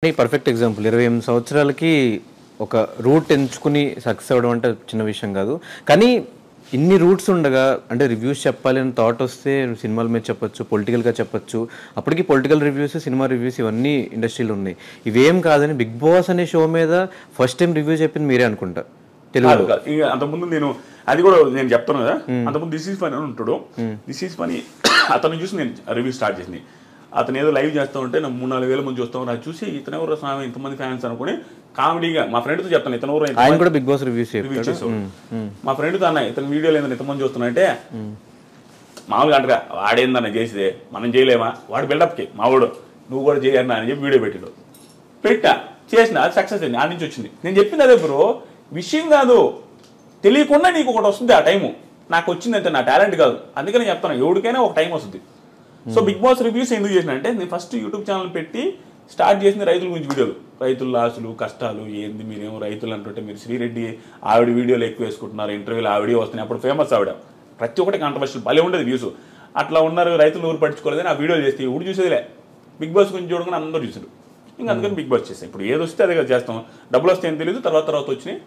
Perfect example 28 సంవత్సరాలకి ఒక route ఎంచుకుని సక్సెస్ అవ్వడం అంటే చిన్న విషయం కాదు. కానీ ఇన్ని రూట్స్ ఉండగా అంటే రివ్యూస్ చెప్పాలి అని థాట్ వస్తే సినిమాల మీద చెప్పొచ్చు, పొలిటికల్గా చెప్పొచ్చు. అప్పటికి పొలిటికల్ రివ్యూస్, సినిమా రివ్యూస్ ఇవన్నీ ఇండస్ట్రీలో ఉన్నాయి. ఇవేం కాదని బిగ్ బాస్ అనే షో మీద ఫస్ట్ టైం రివ్యూ చెప్పింది మీరే అనుకుంటా తెలుగులో. అంతకుముందు నేను అది కూడా నేను చెప్తాను కదా, అంతకుముందు దిస్ ఈజ్ ఫనీ అని ఉంటాడు. దిస్ ఈజ్ ఫనీ అతను చూసి నేను రివ్యూ స్టార్ట్ చేసింది. అతను ఏదో లైవ్ చేస్తూ ఉంటే నాకు 3-4 వేల మంది చూస్తాం, నాకు చూసి ఇతను ఎవరు స్వామి ఇంతమంది ఫ్యాన్స్ అనుకుని కామెడీగా మా ఫ్రెండ్తో చెప్తాను ఇతను ఎవరు ఆయన కూడా బిగ్ బాస్ రివ్యూ చేసాడు. మా ఫ్రెండ్తో అన్న ఇతను వీడియోలు ఏందని ఇంతమంది చూస్తున్నా అంటే మామూలుగా అంటగా వాడేందన్న చేసిదే మనం చేయలేమా, వాడు బిల్డప్కి మావాడు నువ్వు కూడా చేయన్నా అని చెప్పి వీడియో పెట్టాడు. చేసిన అది సక్సెస్ అయింది, ఆ నుంచి వచ్చింది. నేను చెప్పింది అదే బ్రో, విషయం కాదు, తెలియకుండా నీకు ఒకటి వస్తుంది. ఆ టైము నాకు వచ్చిందంటే నా టాలెంట్ కాదు, అందుకని చెప్తాను ఎవరికైనా ఒక టైం వస్తుంది. సో బిగ్ బాస్ రివ్యూస్ ఎందుకు చేసిన అంటే నేను ఫస్ట్ యూట్యూబ్ ఛానల్ పెట్టి స్టార్ట్ చేసిన రైతుల గురించి వీడియోలు, రైతుల లాసులు కష్టాలు ఏంది, మీరేమో రైతులు అంటుంటే మీరు శ్రీరెడ్డి ఆవిడ వీడియోలు ఎక్కువ వేసుకుంటున్నారు, ఇంటర్వ్యూలు ఆవిడ వస్తున్నాయి, అప్పుడు ఫేమస్ ఆవిడ, ప్రతి ఒక్కటి కాంట్రవర్షియల్ భలే ఉండేది వ్యూస్. అట్లా ఉన్నారు రైతులు ఊరు పట్టించుకోలేదని ఆ వీడియోలు చేస్తే ఇప్పుడు చూసేదిలే, బిగ్ బాస్ గురించి చూడకుండా అందరూ చూసారు. ఇంకా అందుకని బిగ్ బాస్ చేస్తాం. ఇప్పుడు ఏది వస్తే అదే కదా చేస్తాం, డబ్బులు వస్తే ఏం తెలియదు. తర్వాత వచ్చినాయి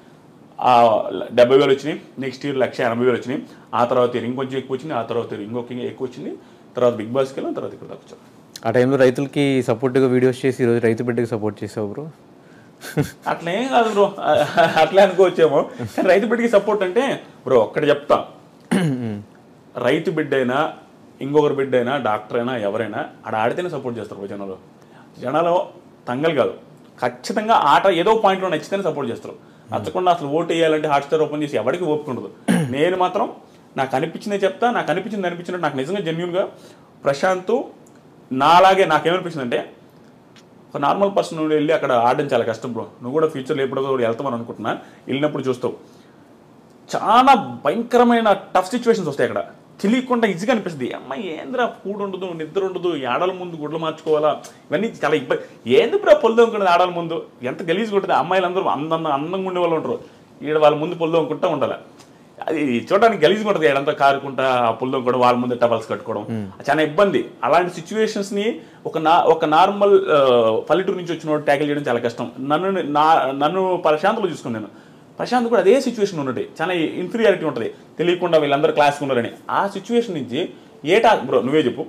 70,000 వచ్చినాయి, నెక్స్ట్ ఇయర్ 1,80,000 వచ్చినాయి, ఆ తర్వాత ఇంకొంచెం ఎక్కువ వచ్చింది, ఆ తర్వాత ఇంకొక ఎక్కువ వచ్చింది, తర్వాత బిగ్ బాస్కి వెళ్ళాం, తర్వాత ఇక్కడ దాకా వచ్చాం. ఆ టైంలో రైతులకి సపోర్ట్గా వీడియోస్ చేసి ఈరోజు రైతు బిడ్డకి సపోర్ట్ చేసావు బ్రో. అట్లేం కాదు బ్రో, అట్లే అనుకోవచ్చేమో. కానీ రైతు బిడ్డకి సపోర్ట్ అంటే బ్రో ఒక్కటి చెప్తా, రైతు బిడ్డ అయినా ఇంకొకరి బిడ్డ అయినా డాక్టర్ అయినా ఎవరైనా ఆడ ఆడితేనే సపోర్ట్ చేస్తారు జనాలు. జనాలు తంగలు కాదు, ఖచ్చితంగా ఆట ఏదో పాయింట్లో నచ్చితేనే సపోర్ట్ చేస్తారు. నచ్చకుండా అసలు ఓటు వేయాలంటే హాట్స్టార్ ఓపెన్ చేసి ఎవరికి ఓపుకుండదు. నేను మాత్రం నాకు అనిపించిందే చెప్తా, నాకు అనిపించినట్టు నాకు నిజంగా జెన్యూన్గా ప్రశాంత్ నాలాగే నాకేమనిపించిందంటే ఒక నార్మల్ పర్సన్ నుండి వెళ్ళి అక్కడ ఆడడం చాలా కష్టం బ్రో. నువ్వు కూడా ఫ్యూచర్లో ఎప్పుడో కూడా వెళ్తామని అనుకుంటున్నా, వెళ్ళినప్పుడు చూస్తావు చాలా భయంకరమైన టఫ్ సిచ్యువేషన్స్ వస్తాయి అక్కడ. తెలియకుండా ఈజీగా అనిపిస్తుంది, అమ్మాయి ఏంద్రా ఫుడ్ ఉండదు, నిద్ర ఉండదు, ఆడల ముందు గుడ్లు మార్చుకోవాలా, ఇవన్నీ చాలా ఇబ్బంది. ఏంది బ్రో పొల్లు ఉంటుంది ఆడల ముందు, ఎంత గలీజ్గా ఉంటుంది. అమ్మాయిలందరూ అందంగా ఉండే వాళ్ళు ఉంటారు, ఈడ వాళ్ళ ముందు పొల్లు అనుకుంటా ఉండాలి. అది చూడడానికి గలీజ్గా ఉంటుంది, ఏడంతా కారుకుంటా ఆ పొల్లు కూడా వాళ్ళ ముందు టవల్స్ కట్టుకోవడం చాలా ఇబ్బంది. అలాంటి సిచ్యువేషన్స్ని ఒక నార్మల్ పల్లెటూరు నుంచి వచ్చిన వాడు ట్యాకిల్ చేయడం చాలా కష్టం. నన్ను ప్రశాంత్లో చూసుకున్నాను, ప్రశాంత్ కూడా అదే సిచ్యువేషన్ ఉన్నది, చాలా ఇన్ఫీరియారిటీ ఉంటుంది, తెలియకుండా వీళ్ళందరూ క్లాస్కి ఉన్నారని. ఆ సిచ్యువేషన్ నుంచి ఏ టాస్క్ బ్రో నువ్వే చెప్పు,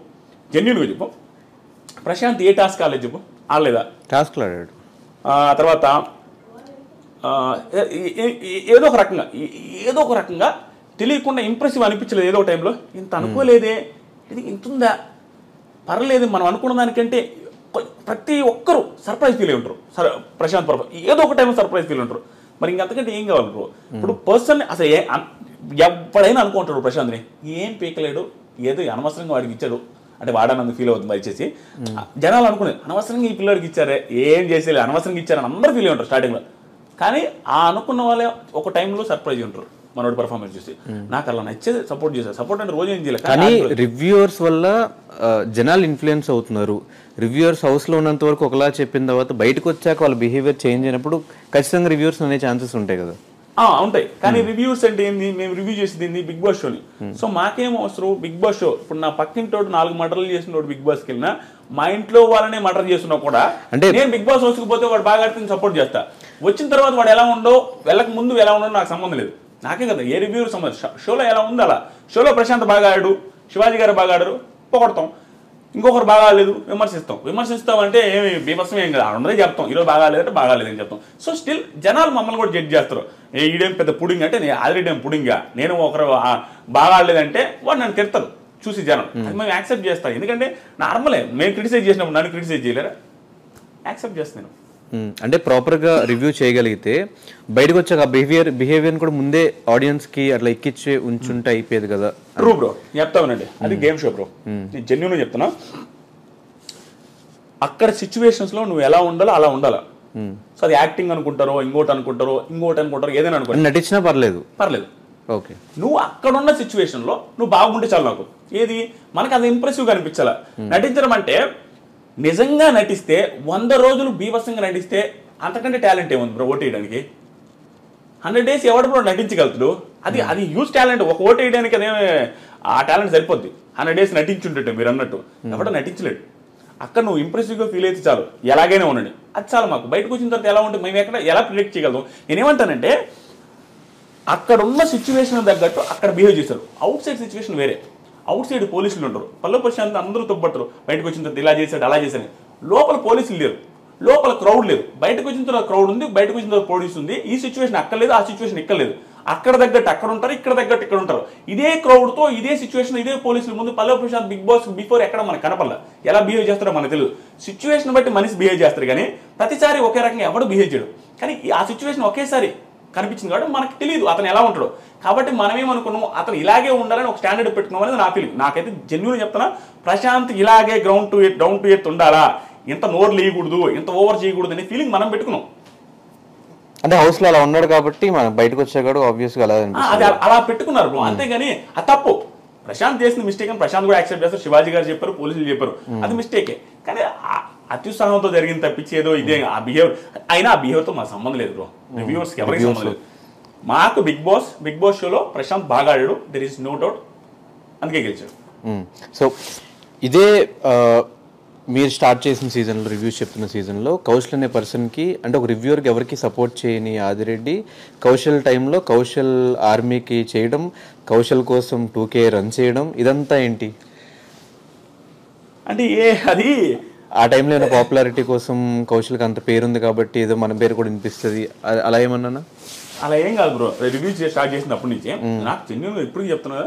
జెన్యూన్గా చెప్పు, ప్రశాంత్ ఏ టాస్క్ ఆడలేదు చెప్పు, ఆడలేదా? టాస్క్లు ఆడాడు. తర్వాత ఏదో ఒక రకంగా తెలియకుండా ఇంప్రెసివ్ అనిపించలేదు. ఏదో టైంలో ఇంత అనుకోలేదే, ఇది ఇంతుందా, పర్లేదు మనం అనుకున్న దానికంటే ప్రతి ఒక్కరూ సర్ప్రైజ్ ఫీల్ అయి ఉంటారు. ప్రశాంత్ ఏదో ఒక టైంలో సర్ప్రైజ్ ఫీల్ ఉంటారు. మరి ఇంకంతకంటే ఏం కావాలి బ్రో? ఇప్పుడు పర్సన్ అసలు ఎవడైనా అనుకుంటాడు ప్రశాంత్ని ఏం పీకలేడు, ఏదో అనవసరంగా వాడికి ఇచ్చాడు అంటే వాడనందుకు ఫీల్ అవుతుంది. దయచేసి జనాలు అనుకునేది అనవసరంగా ఈ పిల్లడికి ఇచ్చారే, ఏం చేసేది అనవసరంగా ఇచ్చారని అందరూ ఫీల్ అయి ఉంటారు స్టార్టింగ్లో. కానీ ఆ అనుకున్న వాళ్ళే ఒక టైంలో సర్ప్రైజ్ ఉంటారు మనోడి పర్ఫార్మెన్స్ చూసి. నాకు అలా నచ్చేది సపోర్ట్ చేశారు. సపోర్ట్ అంటే రోజు ఏం చేయలేదు, కానీ రివ్యూవర్స్ వల్ల జనాలు ఇన్ఫ్లుయెన్స్ అవుతున్నారు. రివ్యూవర్స్ హౌస్లో ఉన్నంత వరకు ఒకలా చెప్పిన తర్వాత బయటకు వచ్చాక వాళ్ళ బిహేవియర్ చేంజ్ అయినప్పుడు ఖచ్చితంగా రివ్యూవర్స్ అనే ఛాన్సెస్ ఉంటాయి కదా. ఉంటాయి, కానీ రివ్యూస్ అంటే ఏంది, మేము రివ్యూ చేసేది ఏంది బిగ్ బాస్ షోని. సో మాకేం అవసరం బిగ్ బాస్ షో. ఇప్పుడు నా పక్కింటోడు 4 మర్డర్లు చేసిన బిగ్ బాస్కి వెళ్ళినా, మా ఇంట్లో వాళ్ళనే మర్డర్ చేస్తున్నా కూడా అంటే నేను బిగ్ బాస్ హౌస్కి పోతే వాడు బాగా ఆడితే సపోర్ట్ చేస్తా. వచ్చిన తర్వాత వాడు ఎలా ఉండో, వెళ్ళక ముందు ఎలా ఉండో నాకు సంబంధం లేదు, నాకే కదా ఏ రివ్యూ సంబంధం. షోలో ఎలా ఉందో అలా. షోలో ప్రశాంత్ బాగా ఆడాడు, శివాజీ గారు బాగా ఆడారు, పొగడతాం. ఇంకొకరు బాగా ఆడలేదు విమర్శిస్తామంటే ఏమి బీభత్సం ఏం కదా, అందరూ చెప్తాం ఈరోజు బాగా లేదంటే బాగా లేదని చెప్తాం. సో స్టిల్ జనాలు మమ్మల్ని కూడా జడ్జ్ చేస్తారు. ఈడేం పెద్ద పుడింగ్ అంటే నేను ఆల్రెడీ ఏం పుడింగా, నేను ఒకరు బాగా ఆడలేదంటే వాడు నన్ను తిడతారు చూసి జనం. అది మేము యాక్సెప్ట్ చేస్తాం, ఎందుకంటే నార్మలే. మేము క్రిటిసైజ్ చేసినప్పుడు నన్ను క్రిటిసైజ్ చేయలేరా, యాక్సెప్ట్ చేస్తాను. అంటే ప్రాపర్గా రివ్యూ చేయగలిగితే బయటకు వచ్చాక బిహేవియర్ కూడా ముందే ఆడియన్స్కి అట్లా ఎక్కిచ్చే ఉంచుంటే అయిపోయేది కదా. ట్రూ బ్రో, చెప్తామనండి, అది గేమ్ షో బ్రో, నేను జెన్యూన్గా చెప్తున్నా. అక్కడ సిచ్యువేషన్స్లో నువ్వు ఎలా ఉండాలో అలా ఉండాలా. సో అది యాక్టింగ్ అనుకుంటారో, ఇంకోటి అనుకుంటారో, ఏదైనా అనుకుంటారు, నటించినా పర్లేదు. ఓకే, నువ్వు అక్కడ ఉన్న సిచ్యువేషన్లో నువ్వు బాగుంటే చాలు. నాకు ఏది మనకు అది ఇంప్రెసివ్గా అనిపించాలా. నటించడం అంటే నిజంగా నటిస్తే 100 రోజులు బీభత్సంగా నటిస్తే అంతకంటే టాలెంట్ ఏముంది బ్రో? ఓటు వేయడానికి 100 days ఎవడు బ్రో నటించగలుగుతాడు? అది హ్యూజ్ టాలెంట్. ఒక ఓటు వేయడానికి అదే ఆ టాలెంట్ సరిపోద్ది. 100 days నటించుంటే మీరు అన్నట్టు ఎవడో నటించలేడు. అక్కడ నువ్వు ఇంప్రెసివ్గా ఫీల్ అయితే చాలు, ఎలాగైనా ఉండండి. అది చాలా మాకు బయటకు వచ్చిన తర్వాత ఎలా ఉంటుంది మేము ఎలా ప్రిడిక్ట్ చేయగలం. నేనేమంటానంటే అక్కడ ఉన్న సిచ్యువేషన్ తగ్గట్టు అక్కడ బిహేవ్ చేశారు. అవుట్ సైడ్ సిచ్యువేషన్ వేరే. అవుట్ సైడ్ పోలీసులు ఉంటారు, పల్లె ప్రశాంత్ అందరూ తొబ్బట్టరు, బయటకు వచ్చిన తర్వాత ఇలా చేశాడు అలా చేశాడు. లోపల పోలీసులు లేరు, లోపల క్రౌడ్ లేదు. బయటకు వచ్చిన తర్వాత క్రౌడ్ ఉంది, బయటకు వచ్చిన తర్వాత పోలీసు ఉంది. ఈ సిచ్యువేషన్ అక్కడ లేదు, ఆ సిచ్యువేషన్ ఇక్కడ లేదు. అక్కడ తగ్గట్టు అక్కడ ఉంటారు, ఇక్కడ తగ్గట్టు ఇక్కడ ఉంటారు. ఇదే క్రౌడ్తో ఇదే సిచ్యువేషన్ ఇదే పోలీసుల ముందు పల్లె ప్రశాంత్ బిగ్ బాస్ బిఫోర్ ఎక్కడ మనకు కనపడలే. ఎలా బిహేవ్ చేస్తారో మనకు తెలియదు. సిచ్యువేషన్ బట్టి మనిషి బిహేవ్ చేస్తారు కానీ ప్రతిసారి ఒకే రకంగా ఎవడు బిహేవ్ చేయడు. కానీ ఆ సిచ్యువేషన్ ఒకేసారి కనిపించింది కాబట్టి మనకు తెలియదు అతను ఎలా ఉంటాడు. కాబట్టి మనమేమనుకున్నాము అతను ఇలాగే ఉండాలని ఒక స్టాండర్డ్ పెట్టుకున్నాం అనేది నా ఫీలింగ్. నాకైతే జెన్యూన్ చెప్తున్నా, ప్రశాంత్ ఇలాగే డౌన్ టు ఎర్త్ ఉండాలా, ఇంత నోరు లేయకూడదు, ఇంత ఓవర్ చేయకూడదు అనే ఫీలింగ్ మనం పెట్టుకున్నాం. అంటే హౌస్ లో అలా ఉన్నాడు కాబట్టి మనం బయటకు వచ్చాడు ఆబ్వియస్ గా అది అలా పెట్టుకున్నారు బ్రో. అంతేగాని అది తప్పు. ప్రశాంత్ చేసిన మిస్టేక్ అని ప్రశాంత్ కూడా యాక్సెప్ట్ చేస్తారు, శివాజీ గారు చెప్పారు, పోలీసులు చెప్పారు, అది మిస్టేకే. కానీ అత్యుత్సాహంతో జరిగింది తప్పించేదో ఇదే ఆ బిహేవియర్. అయినా ఆ బిహేవియర్తో మాకు సంబంధం లేదు బ్రో, రివ్యూవర్స్కి ఎవరికి సంబంధం లేదు. మాకు బిగ్ బాస్ షోలో ప్రశాంత్ బాగా ఆడాడు, దెర్ ఈస్ నో డౌట్, అందుకే గెలిచాడు. సో ఇదే మీరు స్టార్ట్ చేసిన సీజన్లో రివ్యూస్ చెప్తున్న సీజన్లో కౌశల్ అనే పర్సన్కి అంటే ఒక రివ్యూవర్కి ఎవరికి సపోర్ట్ చేయని ఆదిరెడ్డి కౌశల్ టైంలో కౌశల్ ఆర్మీకి చేయడం, కౌశల్ కోసం 2K రన్ చేయడం, ఇదంతా ఏంటి అంటే అది ఆ టైంలో ఏమైనా పాపులారిటీ కోసం కౌశల్కి అంత పేరుంది కాబట్టి ఏదో మన పేరు కూడా వినిపిస్తుంది అలా ఏమన్నా? అలా ఏం కాదు బ్రో. రివ్యూస్ స్టార్ట్ చేసినప్పటి నుంచి నాకు జెన్యూన్గా ఇప్పుడు చెప్తున్నా,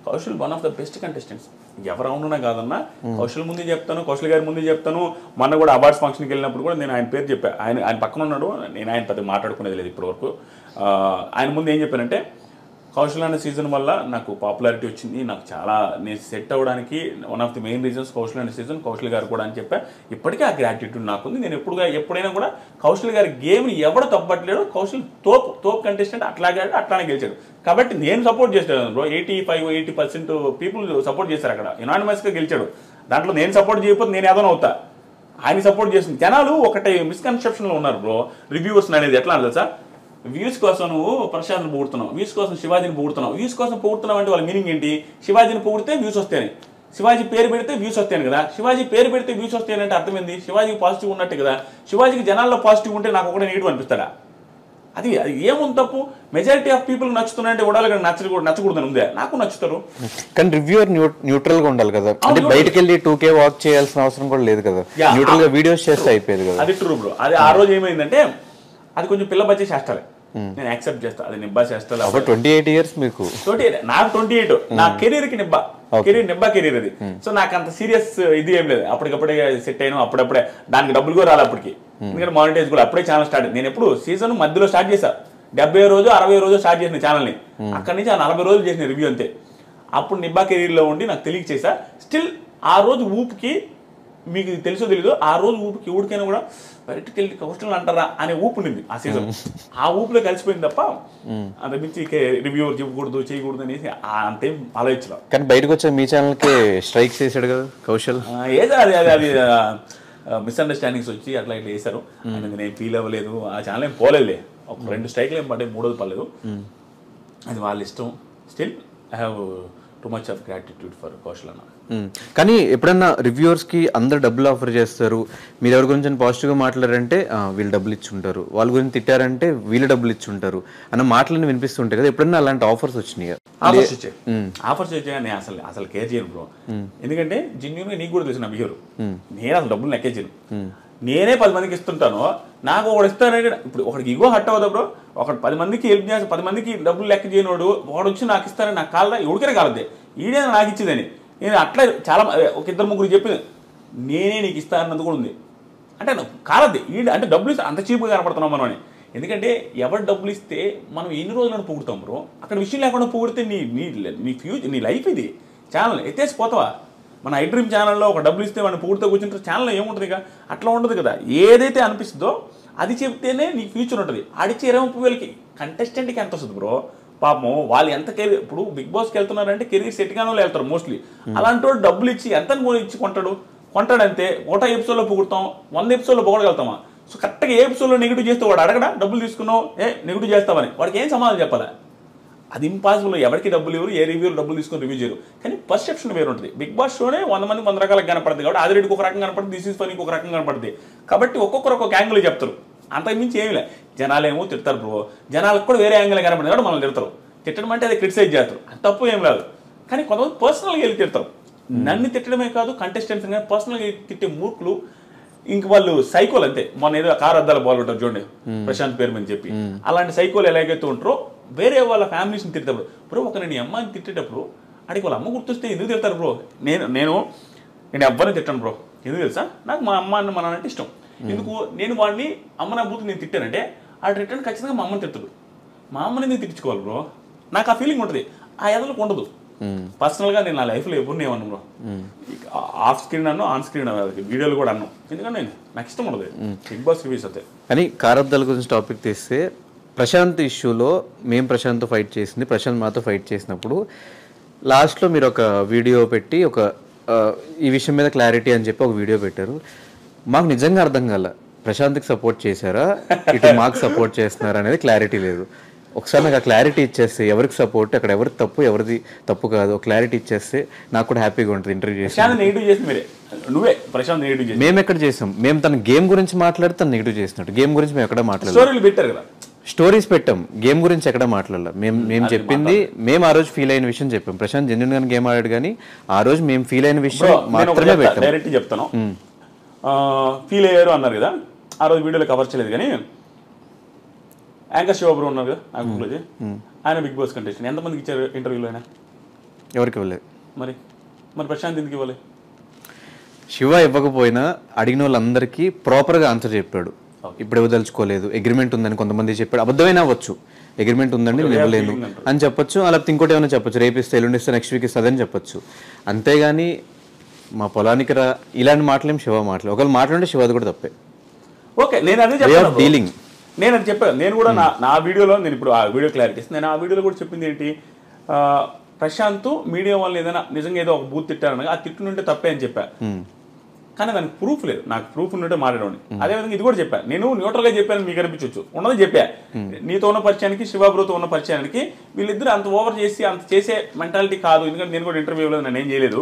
Kaushal one of the best contestants. ఎవరు అవునున్నా కాదన్నా కౌశల్ ముందే చెప్తాను, కౌశల్ గారి ముందే చెప్తాను. మొన్న కూడా అవార్డ్స్ ఫంక్షన్కి వెళ్ళినప్పుడు కూడా నేను ఆయన పేరు చెప్పాను. ఆయన పక్కన ఉన్నాడు, నేను ఆయన పెద్ద మాట్లాడుకునేది లేదు ఇప్పటివరకు. ఆయన ముందు ఏం చెప్పానంటే కౌశల్ అనే సీజన్ వల్ల నాకు పాపులారిటీ వచ్చింది, నాకు చాలా నేను సెట్ అవ్వడానికి one of the main reasons Kaushal అనే సీజన్, కౌశల్ గారు కూడా అని చెప్పా. ఇప్పటికీ ఆ గ్రాటిట్యూడ్ నాకుంది. నేను ఎప్పుడైనా కూడా కౌశల్ గారి గేమ్ని ఎవడు తప్పట్లేడు. కౌశల్ తోపు కంటెస్టెంట్, అట్లానే గెలిచాడు. కాబట్టి నేను సపోర్ట్ చేస్తాను బ్రో. 85-80% పీపుల్ సపోర్ట్ చేశారు అక్కడ, యునానిమస్గా గెలిచాడు. దాంట్లో నేను సపోర్ట్ చేయకపోతే నేను ఏదైనా అవుతా. ఆయన సపోర్ట్ చేస్తుంది. జనాలు ఒకటి మిస్కన్సెప్షన్లో ఉన్నారు బ్రో. రివ్యూవర్స్ అనేది ఎట్లా అంటే సార్, వ్యూస్ కోసం నువ్వు ప్రశాంత్ని పొగుడుతున్నావు, వ్యూస్ కోసం శివాజీని పొగుడుతున్నావు. వ్యూస్ కోసం పొగుడుతున్నావు అంటే వాళ్ళ మీనింగ్ ఏంటి? శివాజీని పొగిడితే వ్యూస్ వస్తాయని, శివాజీ పేరు పెడితే వ్యూస్ వస్తాయని కదా. శివాజీ పేరు పెడితే వ్యూస్ వస్తాయని అంటే అర్థమైంది శివాజీ పాజిటివ్ ఉన్నట్టు కదా. శివాజీకి జనాల్లో పాజిటివ్ ఉంటే నాకు ఒకటే నెగిటివ్ అనిపిస్తాడా? అది ఏముంది తప్పు? మెజారిటీ ఆఫ్ పీపుల్ నచ్చుతున్నాయంటే ఉండాలి కదా, నచ్చకూడదని ఉందే. నాకు నచ్చుతారు. కానీ రివ్యూవర్ న్యూట్రల్ గా ఉండాలి కదా. అంటే బయటకు వెళ్ళి 2K వాక్ చేయాల్సిన అవసరం కూడా లేదు కదా, న్యూట్రల్ గా వీడియోస్ చేస్తే అయిపోయేది కదా. అది ట్రూ బ్రో. అది ఆ రోజు ఏమైందంటే అది కొంచెం పిల్ల బచ్చే చేస్తాలే, నేను యాక్సెప్ట్ చేస్తా. అది నిబ్బా చేస్తా. 28 years మీకు? 28. నాకు 28. నా కెరీర్ కి నిబ్బా కెరీర్ అది. సో నాకు అంత సీరియస్ ఇది ఏం లేదు. అప్పటికప్పుడే సెట్ అయినా, అప్పుడప్పుడే దానికి డబ్బులు కూడా రాలి అప్పటికి. ఎందుకంటే మానిటైజ్ కూడా అప్పుడే ఛానల్ స్టార్ట్. నేను ఎప్పుడు సీజన్ మధ్యలో స్టార్ట్ చేశా, 70 రోజు 60 రోజు స్టార్ట్ చేసిన ఛానల్ని. అక్కడి నుంచి 40 రోజులు చేసిన రివ్యూ అంతే. అప్పుడు నిబ్బా కెరీర్లో ఉండి నాకు తెలియక చేశా. స్టిల్ ఆ రోజు ఊపుకి, మీకు తెలుసో తెలీదు, ఆ రోజు ఊపికి ఊడికైనా కూడా బయటకు వెళ్ళి కౌశల్ అంటారా అనే ఊపు ఉండింది ఆ సీజన్. ఆ ఊపులో కలిసిపోయింది తప్ప అంతమించి రివ్యూ చేయకూడదు అనేసి అంతేం ఆలోచించలేదు. కానీ బయటకు వచ్చే మీ ఛానల్కి స్ట్రైక్స్ వేసాడు కదా కౌశల్. ఏదో అది మిస్అండర్స్టాండింగ్స్ వచ్చి అట్లా ఇట్లా వేశారు. నేను ఫీల్ అవ్వలేదు. ఆ ఛానల్ ఏం పోలేదులే, ఒక 2 స్ట్రైక్లు ఏం పడ్డాయి, 3வது పడలేదు. అది వాళ్ళ ఇష్టం. Still I have too much of gratitude for Kaushal అన్న. కానీ ఎప్పుడన్నా రివ్యూవర్స్కి అందరు డబ్బులు ఆఫర్ చేస్తారు, మీరు ఎవరి గురించి పాజిటివ్గా మాట్లాడారంటే వీళ్ళు డబ్బులు ఇచ్చుంటారు, వాళ్ళ గురించి తిట్టారంటే వీళ్ళు డబ్బులు ఇచ్చుంటారు అన్న మాటలని వినిపిస్తుంటాయి కదా. ఎప్పుడన్నా అలాంటి ఆఫర్స్ వచ్చినాయి? ఆఫర్స్ వచ్చాయి. నేను అసలు కేర్ చేయను బ్రో. ఎందుకంటే జెన్యూన్గా నీకు కూడా తెలిసిన బిహేవియర్. నేను అసలు డబ్బులు లెక్కే చేయను. నేనే 10 మందికి ఇస్తుంటాను. నాకు ఒకడు ఇస్తానంటే ఇప్పుడు ఒకడికి ఇగో హట్ అవుదా బ్రో. ఒకటి 10 మందికి హెల్ప్ చేసి 10 మందికి డబ్బులు లెక్క చేయనోడు ఒకడు వచ్చి నాకు ఇస్తానని నాకు కాలదా? ఎవరికైనా కాలదే, ఈడే నాకు ఇచ్చేదని. నేను అట్లా చాలా ఒక 2-3 చెప్పింది, నేనే నీకు ఇస్తానన్నది కూడా ఉంది. అంటే కాలద్ది అంటే డబ్బులు ఇస్తే అంత చీప్గా కనపడుతున్నాం మనం అని. ఎందుకంటే ఎవరు డబ్బులు ఇస్తే మనం ఎన్ని రోజులను పొగుడుతాం బ్రో. అక్కడ విషయం లేకుండా పొగిడితే నీ ఫ్యూచర్, నీ లైఫ్ ఇది. ఛానల్ ఎత్తేసి పోతావా? మన ఐ డ్రీమ్ ఛానల్లో ఒక డబ్బులు ఇస్తే మనం పొగిడితే కూర్చుంటారు. ఛానల్లో ఏముంటుంది ఇక, అట్లా ఉండదు కదా. ఏదైతే అనిపిస్తుందో అది చెప్తేనే నీ ఫ్యూచర్ ఉంటుంది. ఆడిచ్చే 20,000కి కంటెస్టెంట్కి ఎంత వస్తుంది బ్రో? పాపం వాళ్ళు ఎంత కెరీర్, ఇప్పుడు బిగ్ బాస్కి వెళ్తున్నారంటే కెరీర్ సెట్ గానే వాళ్ళు వెళ్తారు మోస్ట్లీ. అలాంటి వాడు డబ్బులు ఇచ్చి ఎంత ఇచ్చి కొంటాడంతే. 100 ఎపిసోడ్లో పొగుడతాం, 100 ఎపిసోడ్లో పొగడగలుగుతామా? సో కరెక్ట్గా ఏ ఎపిసోడ్లో నెగిటివ్ చేస్తే వాడు అడగడా డబ్బులు తీసుకున్నావు నెగిటివ్ చేస్తామని, వాడికి ఏం సమాధానం చెప్పాలా? అది ఇంపాసిబుల్. ఎవరికి డబ్బులు ఎవరు, ఏ రివ్యూలు డబ్బులు తీసుకొని రివ్యూ చేయరు. కానీ పర్సెప్షన్ వేరు ఉంటుంది. బిగ్ బాస్ షోనే 100 మంది 100 రకాలుగా కనపడుతుంది కాబట్టి ఆదిరెడ్డికి ఒక రకంగా కనపడుతుంది, దిస్ ఈజ్ ఫనీకి ఒక రకంగా కనపడుతుంది. కాబట్టి ఒక్కొక్కరు ఒక్కొక్క యాంగిల్ చెప్తారు. అంతకుమించి ఏమి లే. జనాలేమో తిడతారు బ్రో, జనాలకు కూడా వేరే యాంగిల్ కనపడుతుంది కాబట్టి మనం తిడతారు. తిట్టడం అంటే అది క్రిటిసైజ్ చేస్తారు, అది తప్పు ఏం లేదు. కానీ కొంతమంది పర్సనల్గా వెళ్ళి తిడతారు. నన్ను తిట్టడమే కాదు, కంటెస్టెంట్స్ కానీ పర్సనల్గా తిట్టే మూర్ఖులు ఇంక వాళ్ళు సైకోలు అంతే. మొన్న ఏదో కారు అద్దాలు బాగుంటారు చూడండి, ప్రశాంత్ పేరు మీద చెప్పి, అలాంటి సైకోలు ఎలాగైతే ఉంటారో వేరే వాళ్ళ ఫ్యామిలీస్ని తిట్టేటప్పుడు, బ్రో ఒక నేను అమ్మాయిని తిట్టేటప్పుడు అడిగి వాళ్ళ అమ్మ గుర్తొస్తే ఎందుకు తిడతారు బ్రో? నేను ఎవ్వరిని తిట్టాను బ్రో. ఎందుకు తెలుసా? నాకు మా అమ్మ అన్న మా నాన్న అంటే ఇష్టం. ఎందుకు నేను వాడిని అమ్మ నా బూతు నేను తిట్టానంటే ఆ రిటర్న్ ఖచ్చితంగా మా అమ్మని తిట్టడు. మా అమ్మని ఎందుకు తిట్టించుకోవాలి బ్రో? నాకు ఆ ఫీలింగ్ ఉంటుంది, ఆ ఎదలకు ఉండదు. పర్సనల్గా నేను నా లైఫ్లో ఎప్పుడు నేను బ్రో, ఆఫ్ స్క్రీన్ అన్ను, ఆన్ స్క్రీన్ వీడియోలు కూడా అన్నాను. ఎందుకంటే నాకు ఇష్టం ఉండదు బిగ్ బాస్ రివ్యూస్ అయితే. కానీ కారద్దాల గురించి టాపిక్ తీస్తే, ప్రశాంత్ ఇష్యూలో మేము ప్రశాంత్తో ఫైట్ చేసింది, ప్రశాంత్ మాతో ఫైట్ చేసినప్పుడు లాస్ట్లో మీరు ఒక వీడియో పెట్టి ఈ విషయం మీద క్లారిటీ అని చెప్పి ఒక వీడియో పెట్టారు. మాకు నిజంగా అర్థం కాల, ప్రశాంత్కి సపోర్ట్ చేశారా ఇటు మాకు సపోర్ట్ చేస్తున్నారా అనేది క్లారిటీ లేదు. ఒకసారి నాకు ఆ క్లారిటీ ఇచ్చేస్తే ఎవరికి సపోర్ట్, అక్కడ ఎవరికి తప్పు, ఎవరిది తప్పు కాదు, క్లారిటీ ఇచ్చేస్తే నాకు కూడా హ్యాపీగా ఉంటుంది. ఇంటర్వ్యూ చేసి మేము ఎక్కడ చేసాం? మేము తన గేమ్ గురించి మాట్లాడితే తను నెగిటివ్ చేసినట్టు. గేమ్ గురించి మేము ఎక్కడ మాట్లాడలేదు, స్టోరీస్ పెట్టాం, గేమ్ గురించి ఎక్కడ మాట్లాడాలి. మేము చెప్పింది, మేము ఆ రోజు ఫీల్ అయిన విషయం చెప్పాం. ప్రశాంత్ జెన్యున్ గానే గేమ్ ఆడాడు, కానీ ఆ రోజు మేము ఫీల్ అయిన విషయం మాత్రమే పెట్టాం. డైరెక్ట్ చెప్తాను, ఫీల్ అయ్యారు అన్నారు కదా, ఆ రోజు వీడియోలో కవర్ చేయలేదు. కానీ యాంకర్ శివబ్రో ఉన్నారు కదా యాంకర్, ఆయన బిగ్ బాస్ కంటెస్టెంట్, ఎంతమందికి ఇచ్చారు ఇంటర్వ్యూలో? ఆయన ఎవరికి ఇవ్వలేదు. మరి ప్రశాంత్ ఎందుకు ఇవ్వలేదు? శివ ఇవ్వకపోయినా అడిగిన వాళ్ళందరికీ ప్రాపర్గా ఆన్సర్ చెప్పాడు. ఇప్పుడు ఇవ్వదలుచుకోలేదు, అగ్రిమెంట్ ఉందని కొంతమంది చెప్పాడు. అబద్ధమైనా అవ్వచ్చు, అగ్రిమెంట్ ఉందండి నేను ఇవ్వలేను అని చెప్పొచ్చు, అలా ఇంకోటి ఏమైనా చెప్పొచ్చు, రేపిస్తే ఎల్లుండి ఇస్తే నెక్స్ట్ వీక్ ఇస్తుందని చెప్పొచ్చు. అంతేగాని మా పొలానికి రా ఇలాంటి మాటలేం శివ మాటలు. ఒకవేళ మాట్లాడే శివది కూడా తప్పే. ఓకే, నేను అదే చెప్పాను, డీలింగ్ నేను అది చెప్పాను. నేను కూడా నా వీడియోలో, నేను ఇప్పుడు ఆ వీడియో క్లారిటీ ఇస్తాను. నేను ఆ వీడియోలో కూడా చెప్పింది ఏంటి, ప్రశాంత్ మీడియా వాళ్ళు ఏదైనా నిజంగా ఏదో ఒక బూత్ తిట్టారనగా ఆ తిట్టునుంటే తప్పే అని చెప్పా. కానీ దానికి ప్రూఫ్ లేదు, నాకు ప్రూఫ్ ఉన్నట్టే మాట్లాడేవాడిని. అదేవిధంగా ఇది కూడా చెప్పాను, నేను న్యూట్రల్గా చెప్పాను, మీకు అనిపించవచ్చు, ఉన్నది చెప్పా. నీతో ఉన్న పరిచయానికి శివబ్రోతో ఉన్న పరిచయానికి వీళ్ళిద్దరు అంత ఓవర్ చేసి అంత చేసే మెంటాలిటీ కాదు. ఎందుకంటే నేను కూడా ఇంటర్వ్యూలో నేను ఏం చేయలేదు,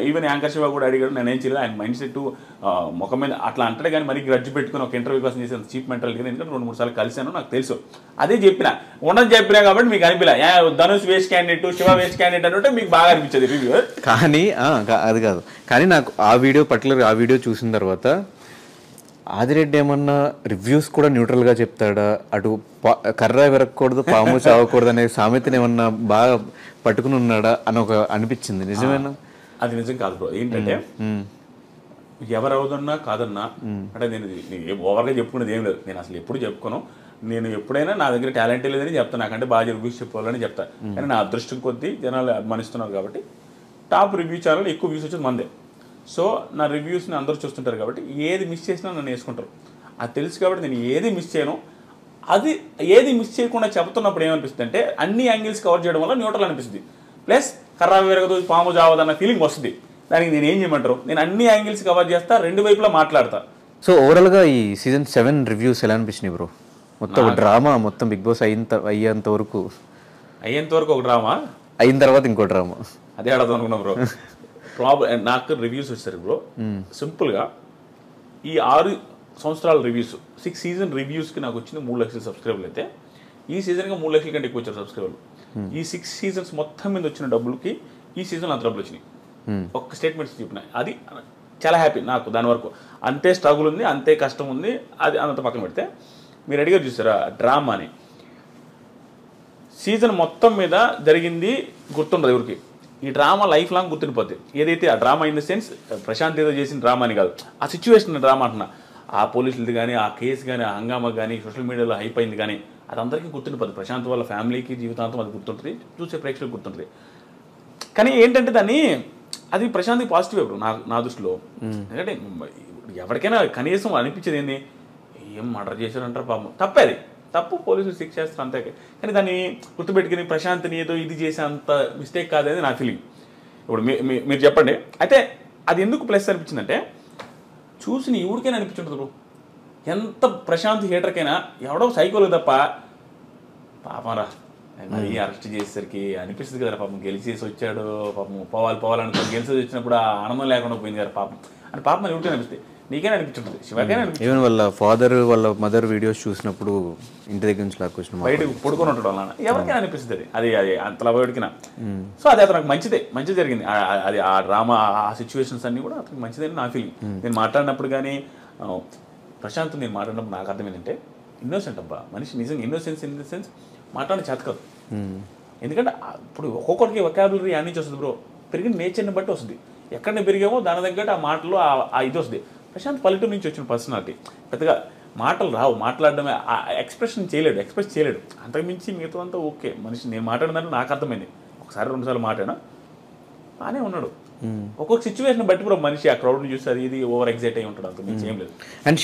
ఈవెన్ యాంకర్ శివ కూడా అడిగాడు, నేను ఏం చేయలేదు. ఆయన మైండ్ సెట్ ముఖం మీద అట్లా అంటాడు, కానీ మరి గ్రడ్జ్ పెట్టుకుని ఒక ఇంటర్వ్యూ కోసం చేసే చీప్ మెంటాలిటీ. ఎందుకంటే 2-3 సార్లు కలిసాను, నాకు తెలుసు. అదే చెప్పిన, ఉన్నది చెప్పినా కాబట్టి మీకు అనిపించలే Dhanush waste candidate, Shiva waste candidate అంటే మీకు బాగా అనిపించేది రివ్యూ. కానీ అది కాదు, కానీ నాకు ఆ వీడియో పర్టికులర్ ఆ వీడియో చూసిన తర్వాత ఆదిరెడ్డి ఏమన్నా రివ్యూస్ కూడా న్యూట్రల్గా చెప్తాడా, అటు కర్ర విరగకూడదు పాము చావకూడదు అనే సామెతను ఏమన్నా బాగా పట్టుకుని ఉన్నాడా అని ఒక అనిపించింది. నిజమేనా? అది నిజం కాదు బ్రో. ఏంటంటే ఎవరు అవుదన్నా కాదన్నా అంటే నేను ఓవర్గా చెప్పుకునేది ఏం లేదు. నేను అసలు ఎప్పుడు చెప్పుకోను. నేను ఎప్పుడైనా నా దగ్గర టాలెంట్ లేదని చెప్తాను, నాకంటే బాగా రివ్యూస్ చెప్పుకోవాలని చెప్తాను. కానీ నా అదృష్టం కొద్దీ జనాలు అభిమానిస్తున్నారు కాబట్టి టాప్ రివ్యూ ఛానల్ ఎక్కువ వ్యూస్ వచ్చేది మందే. సో నా రివ్యూస్ని అందరూ చూస్తుంటారు కాబట్టి ఏది మిస్ చేసినా నన్ను వేసుకుంటారు. అది తెలుసు కాబట్టి నేను ఏది మిస్ చేయను. అది ఏది మిస్ చేయకుండా చెప్తున్నప్పుడు ఏమనిపిస్తుంది అంటే అన్ని యాంగిల్స్ కవర్ చేయడం వల్ల న్యూట్రల్ అనిపిస్తుంది. ప్లస్ కర్రా విరగదు పాము జావదన్న ఫీలింగ్ వస్తుంది. దానికి నేను ఏం చేయమంటారు, నేను అన్ని యాంగిల్స్ కవర్ చేస్తా, రెండు వైపులా మాట్లాడతా. సో ఓవరాల్గా ఈ సీజన్ 7 రివ్యూస్ ఎలా అనిపించినాయి బ్రో? మొత్తం డ్రామా, మొత్తం బిగ్ బాస్ అయ్యేంత వరకు ఒక డ్రామా, అయిన తర్వాత ఇంకో డ్రామా. అదే అడదాం అనుకున్నా బ్రో. నాకు రివ్యూస్ వచ్చారు బ్రో. సింపుల్గా ఈ 6 సంవత్సరాల రివ్యూస్, 6 సీజన్ రివ్యూస్కి నాకు వచ్చింది 3 లక్షల సబ్స్క్రైబర్లు. అయితే ఈ సీజన్గా 3 లక్షల కంటే ఎక్కువ వచ్చారు సబ్స్క్రైబర్లు. ఈ 6 సీజన్స్ మొత్తం మీద వచ్చిన డబ్బులకి ఈ సీజన్ అంత డబ్బులు వచ్చినాయి. ఒక్క స్టేట్మెంట్స్ చెప్పిన అది చాలా హ్యాపీ నాకు. దాని వరకు అంతే స్ట్రగుల్ ఉంది, అంతే కష్టం ఉంది. అది అంత పక్కన పెడితే మీరు అడిగారు చూసారా డ్రామాని, సీజన్ మొత్తం మీద జరిగింది గుర్తుండదు ఎవరికి. ఈ డ్రామా లైఫ్ లాంగ్ గుర్తుండిపోతుంది. ఏదైతే ఆ drama in the sense Prashanth ఏదో చేసిన డ్రామా అని కాదు, ఆ సిచ్యువేషన్ డ్రామా అంటున్నా. ఆ పోలీసులది కానీ, ఆ కేసు కానీ, ఆ హంగామా కానీ, సోషల్ మీడియాలో హైప్ అయింది కానీ అది అందరికీ గుర్తుండిపోతుంది. ప్రశాంత్ వాళ్ళ ఫ్యామిలీకి జీవితాంతం అది గుర్తుంటుంది, చూసే ప్రేక్షకులకు గుర్తుంటుంది. కానీ ఏంటంటే అది ప్రశాంత్కి పాజిటివ్ ఇప్పుడు నా దృష్టిలో. ఎందుకంటే ఎవరికైనా కనీసం అనిపించేది ఏంది, ఏం మర్డర్ చేశారంటారు పాపం, తప్పే, అది తప్పు, పోలీసులు శిక్ష చేస్తారు అంతే. కానీ దాన్ని గుర్తుపెట్టుకుని ప్రశాంత్ని ఏదో ఇది చేసే అంత మిస్టేక్ కాదని నా ఫీలింగ్. ఇప్పుడు మీరు చెప్పండి. అయితే అది ఎందుకు ప్లస్ అనిపించిందంటే చూసి ఎవరికైనా అనిపించుంటుంది బ్రో, ఎంత ప్రశాంత్ హేటర్కైనా ఎవడో సైకోలు తప్ప పాపరా మరి అరెస్ట్ చేసేసరికి అనిపిస్తుంది కదా పాపం, గెలిచేసి వచ్చాడు పాపం, పోవాలనుకుని గెలిచేసి వచ్చినప్పుడు ఆ ఆనందం లేకుండా పోయింది కదా పాపం అని పాపం అని ఉంటే అనిపిస్తుంది. నీకైనా అనిపించుంటుంది, శివకైనా అనిపిస్తుంది. ఈవెన్ వాళ్ళ ఫాదర్ వాళ్ళ మదర్ వీడియోస్ చూసినప్పుడు ఇంటి దగ్గర నుంచి లాక్కొచ్చిన బయటకు పడుకొని ఉంటాడు అలా ఎవరికైనా అనిపిస్తుంది అది అంతలా బయటకినా. సో అది అతనికి మంచిది జరిగింది. అది ఆ డ్రామా ఆ సిచ్యువేషన్స్ అన్ని కూడా అతనికి మంచిదని నా ఫీలింగ్. నేను మాట్లాడినప్పుడు కానీ ప్రశాంత్ నేను మాట్లాడినప్పుడు నాకు అర్థమైందంటే ఇన్నోసెంట్ అబ్బా మనిషి, నిజంగా ఇన్నోసెన్స్ ఇన్ ద సెన్స్ మాట్లాడిన చేత కాదు. ఎందుకంటే ఇప్పుడు ఒక్కొక్కరికి వొకాబులరీ యాడ్ నుంచి వస్తుంది బ్రో, పెరిగిన నేచర్ని బట్టి వస్తుంది. ఎక్కడ పెరిగామో దాని తగ్గట్టు ఆ మాటలు ఆ ఇది వస్తుంది. ప్రశాంత్ పల్లెటూరు నుంచి వచ్చిన పర్సనాలిటీ, పెద్దగా మాటలు రావు, మాట్లాడడమే ఎక్స్ప్రెస్ చేయలేడు. అంతకుమించి మిగతా అంతా ఓకే మనిషి. నేను మాట్లాడిన నాకు అర్థమైంది, ఒకసారి 2 సార్లు మాట్లాడినా బాగానే ఉన్నాడు. ఒక్కొక్క సిచ్యువేషన్ బట్టి బ్రో మనిషి ఆ క్రౌడ్ని చూసి అది ఇది ఓవర్ ఎగ్జైట్ అయి ఉంటాడు, అంతకుమించి ఏం లేదు. అండ్